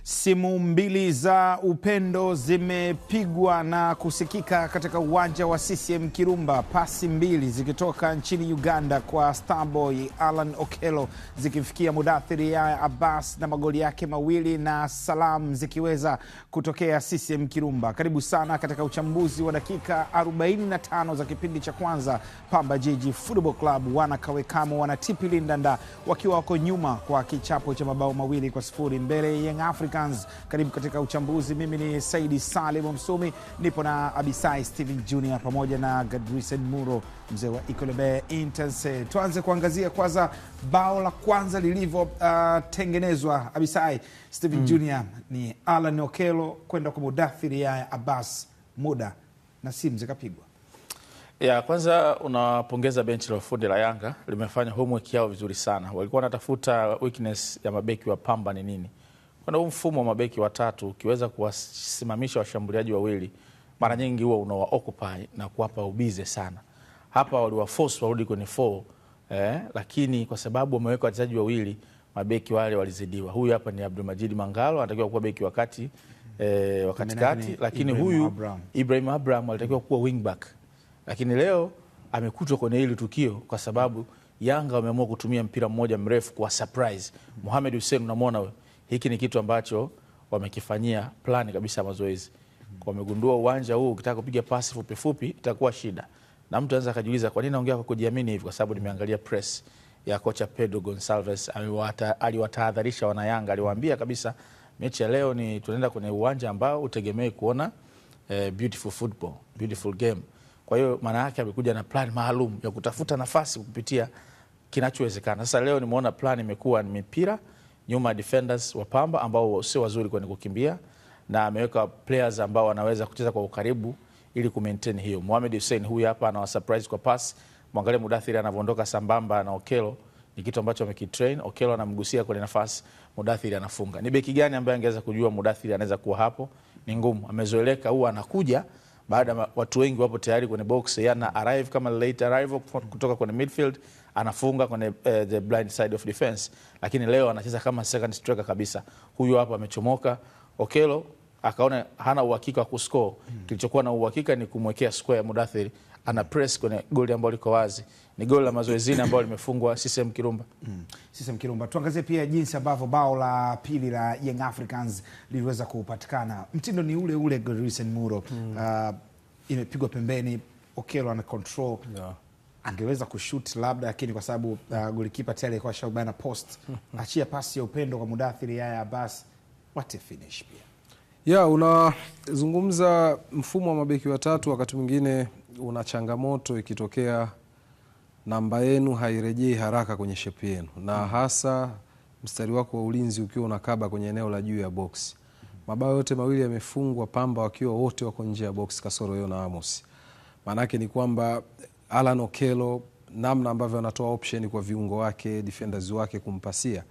Simu mbili za upendo zimepigwa na kusikika katika uwanja wa CCM Kirumba, pasi mbili zikitoka nchini Uganda kwa Starboy Alan Okello zikifikia Mudathiri Yahya Abbas na magoli yake mawili, na salam zikiweza kutokea CCM Kirumba. Karibu sana katika uchambuzi wa dakika 45 za kipindi cha kwanza. Pamba Jiji Football Club wanakawekamo wana TP Lindanda wakiwa wako nyuma kwa kichapo cha mabao 2-0 mbele Young Africans. Karibu katika uchambuzi. Mimi ni Saidi Salim Msumi, nipo na Abisai Steven Junior pamoja na Gadrisen Muro, mzee wa Ikolebe Intense. Tuanze kuangazia kwanza bao la kwanza lilivyo tengenezwa. Abisai Steven Junior, ni Alan Okello kwenda kwa Mudathiri Yahya Abbas, muda na simu zikapigwa. Ya kwanza unapongeza benchi la ufundi la Yanga, limefanya homework yao vizuri sana. Walikuwa wanatafuta weakness ya mabeki wa Pamba ni nini. Kuna huu mfumo wa mabeki watatu, ukiweza kuwasimamisha washambuliaji wawili, mara nyingi huwa unawa occupy na kuwapa ubize sana. Hapa waliwaforce warudi kwenye 4, lakini kwa sababu wameweka wachezaji wawili, mabeki wale walizidiwa. Huyu hapa ni Abdulmajid Mangalo, anatakiwa kuwa beki wakati katikati, lakini huyu Ibrahim Abraham alitakiwa kuwa wingback. Lakini leo amekutwa kwenye hili tukio kwa sababu Yanga wameamua kutumia mpira mmoja mrefu kwa surprise. Mohamed Hussein, unamwona wewe, hiki ni kitu ambacho wamekifanyia plani kabisa mazoezi. Wamegundua uwanja huu ukitaka kupiga pasi fupi fupi itakuwa shida. Na mtu anaweza kujiuliza kwa nini naongea kwa kujiamini hivi, kwa sababu nimeangalia press ya kocha Pedro Gonçalves. Aliwatahadharisha wana Yanga, aliwaambia kabisa mechi ya leo ni tunaenda kwenye uwanja ambao utegemei kuona beautiful football, beautiful game. Kwa hiyo maana yake amekuja na plan maalum ya kutafuta nafasi kupitia kinachowezekana. Sasa leo nimeona plan imekuwa ni mipira nyuma defenders wa Pamba ambao sio wazuri kwenye kukimbia, na ameweka players ambao wanaweza kucheza kwa ukaribu ili ku maintain hiyo. Mohamed Hussein huyu hapa ana surprise kwa pass. Mwangalie Mudathiri anavyoondoka sambamba na Okello, ni kitu ambacho amekitrain. Okello anamgusia kwenye nafasi, Mudathiri anafunga. Ni beki gani ambaye angeweza kujua Mudathiri anaweza kuwa hapo? Ni ngumu. Amezoeleka, huwa anakuja baada watu wengi wapo tayari kwenye box, yana arrive kama late arrival kutoka kwenye midfield, anafunga kwenye the blind side of defense. Lakini leo anacheza kama second striker kabisa. Huyu hapa amechomoka. Okello akaona hana uhakika wa kuscore. Kilichokuwa na uhakika ni kumwekea square Mudathiri, ana press kwenye goli ambalo liko wazi. Ni goli la mazoezini ambalo limefungwa CCM Kirumba. CCM Kirumba. Tuangazie pia jinsi ambavyo bao la pili la Young Africans liliweza kupatikana. Mtindo ni ule ule, Gadrisen Muro. Imepigwa pembeni, Okello ana control. Angeweza kushoot labda, lakini kwa sababu golikipa tayari alikuwa shabana post, achia pasi ya upendo kwa Mudathiri Yahya Abbas. What a finish pia. Unazungumza mfumo wa mabeki watatu, wakati mwingine una changamoto ikitokea namba yenu hairejei haraka kwenye shape yenu, na hasa mstari wako wa ulinzi ukiwa unakaba kwenye eneo la juu ya box. Mabao yote mawili yamefungwa Pamba wakiwa wote wako nje ya box kasoro Yona Amos. Maanake ni kwamba Alan Okello, namna ambavyo anatoa option kwa viungo wake, defenders wake kumpasia,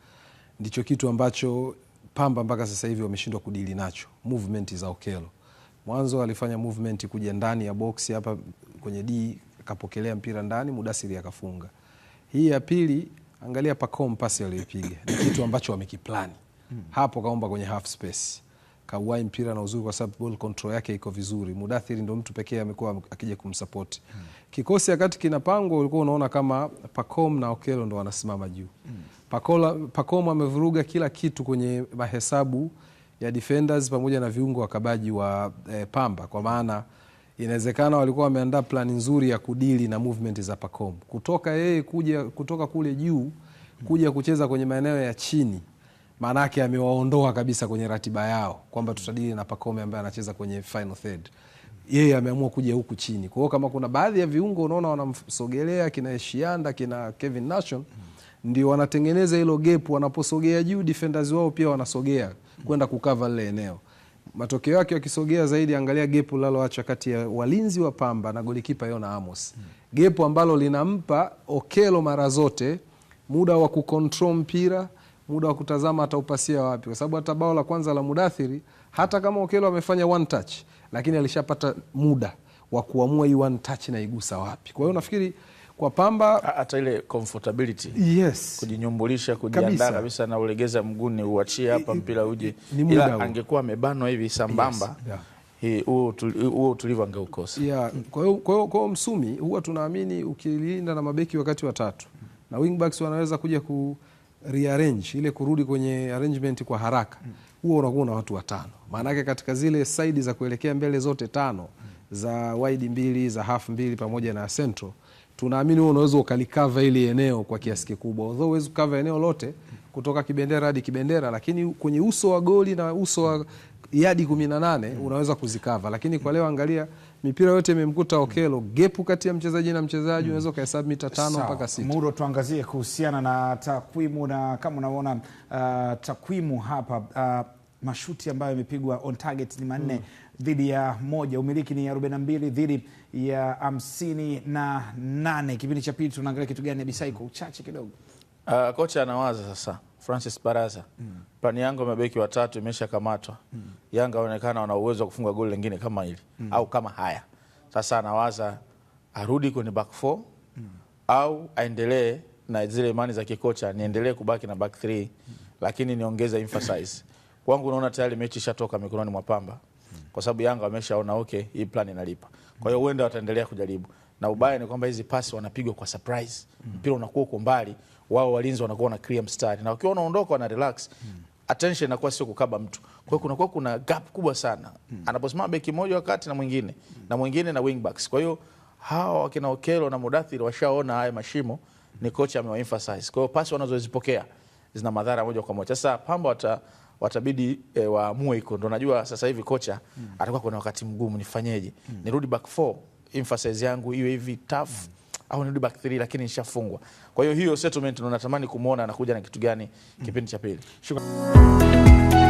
ndicho kitu ambacho Pamba mpaka sasa hivi wameshindwa kudili nacho. Movement za Okello, mwanzo alifanya movement kuja ndani ya box hapa kwenye D, akapokelea mpira ndani, Mudathiri akafunga. Hii ya pili, angalia Pacome pasi aliyopiga, ni kitu ambacho wamekiplani. Hapo kaomba kwenye half space, kauwai mpira na uzuri kwa sababu ball control yake iko vizuri. Mudathiri ndio mtu pekee amekuwa akija kumsupport. Kikosi wakati kinapangwa ulikuwa unaona kama Pacome na Okello ndo wanasimama juu. Pacome amevuruga kila kitu kwenye mahesabu ya defenders pamoja na viungo wakabaji wa Pamba, kwa maana inawezekana walikuwa wameandaa plani nzuri ya kudili na movement za Pacome. Kutoka yeye kutoka kule juu kuja kucheza kwenye maeneo ya chini, maana yake amewaondoa kabisa kwenye ratiba yao kwamba tutadili na Pacome ambaye anacheza kwenye final third. Yeye ameamua kuja huku chini. Kwa hiyo kama kuna baadhi ya viungo unaona wanamsogelea kina Eshianda, kina Kevin Nation, ndio wanatengeneza hilo gap. Wanaposogea juu defenders wao pia wanasogea kwenda kukava lile eneo. Matokeo yake wakisogea zaidi, angalia gap laloacha kati ya walinzi wa Pamba na golikipa Yona Amos. Gap ambalo linampa Okello mara zote muda wa kucontrol mpira, muda wa kutazama ataupasia wapi, kwa sababu hata bao la kwanza la Mudathiri, hata kama Okello amefanya one touch, lakini alishapata muda wa kuamua hii one touch na igusa wapi. Kwa hiyo nafikiri Kwa Pamba hata ile comfortability, yes, kujinyumbulisha, kujiandaa kabisa na ulegeza mguni uachie hapa mpira uje, ila angekuwa amebanwa hivi sambamba, huo utulivu angeukosa. Kwa hiyo Msumi huwa tunaamini ukilinda na mabeki wakati watatu na wingbacks wanaweza kuja ku rearrange ile kurudi kwenye arrangement kwa haraka, huo unakuwa na watu watano. Maana yake katika zile side za kuelekea mbele zote tano za wide 2 za half 2 pamoja na central, tunaamini wewe unaweza ukalikava ile eneo kwa kiasi kikubwa. Although huwezi kukava eneo lote kutoka kibendera hadi kibendera, lakini kwenye uso wa goli na uso wa yadi 18 unaweza kuzikava. Lakini kwa leo angalia mipira yote imemkuta Okello, gepu kati ya mchezaji na mchezaji unaweza kuhesabu mita 5 mpaka 6. Muro, tuangazie kuhusiana na takwimu, na kama unaona takwimu hapa, mashuti ambayo yamepigwa on target ni 4 dhidi ya 1, umiliki ni 42 dhidi ya 58. Kipindi cha pili tunaangalia kitu gani Abisai kwa uchache kidogo? Kocha anawaza sasa, Francis Baraza, plani yangu ya mabeki watatu imeshakamatwa. Yanga waonekana wana uwezo wa kufunga goli lingine kama hili au kama haya. Sasa anawaza arudi kwenye back 4 au aendelee na zile imani za kikocha, niendelee kubaki na back 3 lakini niongeze emphasize. Kwangu naona tayari mechi ishatoka mikononi mwa Pamba, kwa sababu Yanga wameshaona okay, hii plan inalipa. Kwa hiyo huenda wataendelea kujaribu. Na ubaya ni kwamba hizi pasi wanapigwa kwa surprise. Mpira unakuwa uko mbali, wao walinzi wanakuwa na clear mstari. Na ukiwa unaondoka wana relax, attention inakuwa sio kukaba mtu. Kwa hiyo kuna gap kubwa sana. Anaposimama beki mmoja wakati na mwingine na wing backs. Kwa hiyo hawa wakina Okello na Mudathir washaona haya mashimo, ni kocha amewaemphasize. Kwa hiyo pasi wanazozipokea zina madhara moja kwa moja. Sasa Pamba watabidi waamue iko. Ndio najua sasa hivi kocha atakuwa kuna wakati mgumu, nifanyeje? Nirudi back 4, emphasize yangu iwe hivi tough, au nirudi back 3 lakini nishafungwa. Kwa hiyo settlement natamani kumuona anakuja na kitu gani kipindi cha pili. Shukrani.